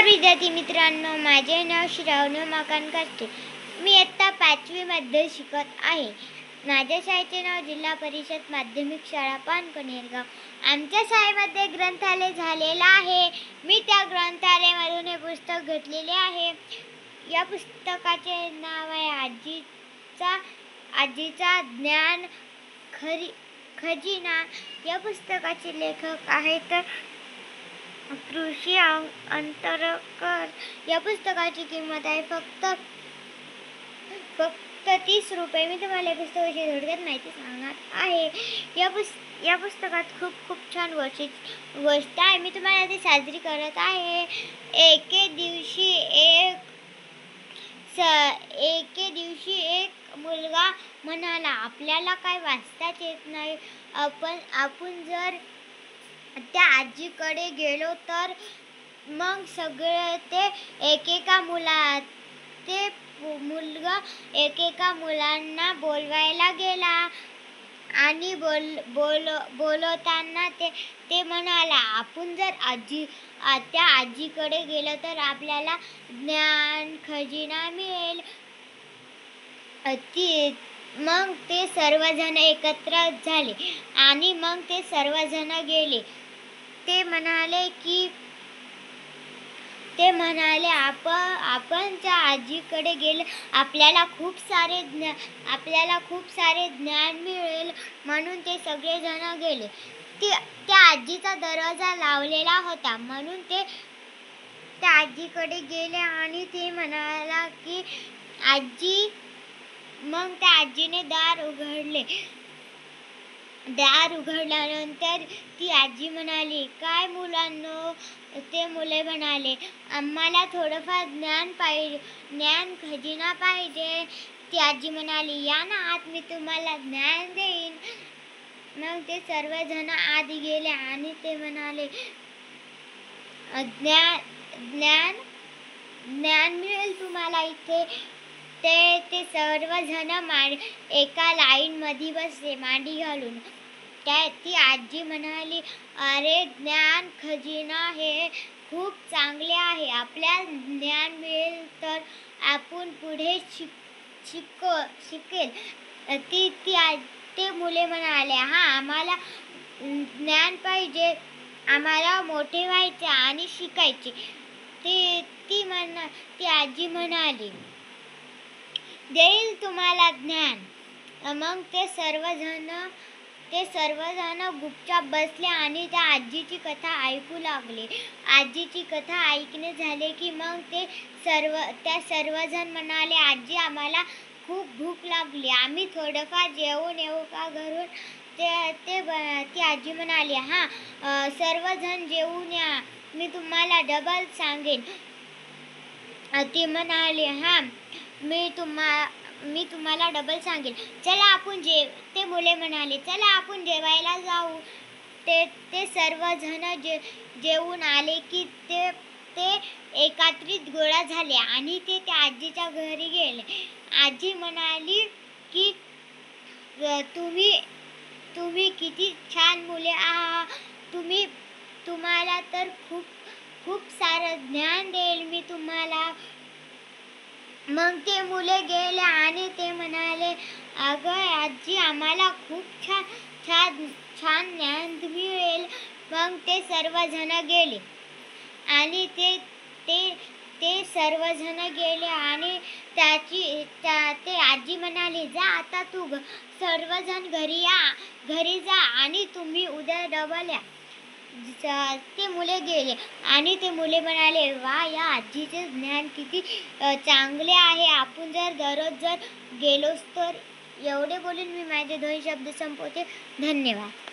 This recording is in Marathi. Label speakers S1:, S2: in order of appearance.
S1: नमस्कार विद्यार्थी मित्रांनो, माझे नाव श्रावणी उमाकांत काष्टे. मी इयत्ता 5वी मध्ये शिकत आहे. माझ्या शाळेचे नाव जिल्हा परिषद माध्यमिक शाळा पानकनेरगाव. आमच्या शाळेमध्ये ग्रंथालय झालेलं आहे. मी त्या ग्रंथालयामधून हे पुस्तक घेतलेले आहे. या पुस्तकाचे नाव आहे आजीचा ज्ञान खजिना. या पुस्तकाचे लेखक आहेत कृषी अंतरकर. या पुस्तकाची किंमत आहे फक्त 30 रुपये. मी तुम्हाला पुस्तकाची थोडक्यात माहिती सांगणार आहे. या पुस्तकात खूप छान गोष्ट आहे. मी तुम्हाला ती साजरी करत आहे. एके दिवशी एक मुलगा म्हणाला, आपल्याला काय वाचताच येत नाही. आपण जर त्या आजीकडे गेलो तर मग सगळे मुलगा एकेका मुलांना बोलवायला गेला आणि बोलताना ते म्हणाला, आपण जर त्या आजीकडे गेलो तर आपल्याला ज्ञान खजिना मिळेल. मग ते सर्वजण एकत्र झाले आणि मग ते सर्वजण गेले. ते म्हणाले आपण त्या आजीकडे गेले आपल्याला खूप सारे ज्ञान मिळेल. म्हणून ते सगळेजण गेले. त्या आजीचा दरवाजा लावलेला होता म्हणून ते त्या आजीकडे गेले आणि ते म्हणाला की आजी. मग त्या आजीने दार उघडल्यानंतर ती आजी म्हणाली, काय मुलांनो? ते मुले म्हणाले, आम्हाला थोडंफार ज्ञान खजिना पाहिजे. ती आजी म्हणाली, या ना आत, मी तुम्हाला ज्ञान देईन. मग ते सर्वजण आत गेले आणि ते म्हणाले, ज्ञान मिळेल तुम्हाला इथे. ते सर्वजण एका लाईन मध्ये बसले मांडी घालून. ती आजी म्हणाली, अरे ज्ञान खजिना हे खूप चांगले आहे. आपल्याला ज्ञान मिळेल तर आपण पुढे शिकेल. ते मुले म्हणाले, हा आम्हाला ज्ञान पाहिजे. आम्हाला मोठे व्हायचे आणि शिकायचे. ती आजी म्हणाली, देईल तुम्हाला ज्ञान. मग ते सर्वजण गुपचाप बसले आणि त्या आजीची कथा ऐकू लागले. आजीची कथा ऐकणे झाले की मग त्या सर्वजण म्हणाले, आजी आम्हाला खूप भूक लागली. आम्ही थोडंफार जेवून येऊ का घरून? ती आजी म्हणाली, हा सर्वजण जेवून या, मी तुम्हाला डबल सांगेन. ती म्हणाली, हा मी तुम्हाला डबल सांगेन. चला आपण ते मुले म्हणाले, चला आपण जेवायला जाऊ. ते सर्वजण जेवून आले की ते एकत्रित गोळा झाले आणि ते त्या आजीच्या घरी गेले. आजी म्हणाली की तुम्ही किती छान मुले आहात. तुम्हाला तर खूप सारं ज्ञान देईल मी तुम्हाला. मग ते मुले गेले आणि ते म्हणाले, अगं आजी आम्हाला खूप छान ज्ञान मिळेल. मग ते सर्वजण गेले आणि ते सर्वजण गेले आणि ते आजी म्हणाली, जा आता तू सर्वजण घरी जा आणि तुम्ही उद्या डबल या. ते मुले गेले आणि ते मुले म्हणाले, वा या आजीचे ज्ञान किती चांगले आहे. आपण जर दररोज गेलोच तर. एवढे बोलून मी माझे 2 शब्द संपवते. धन्यवाद.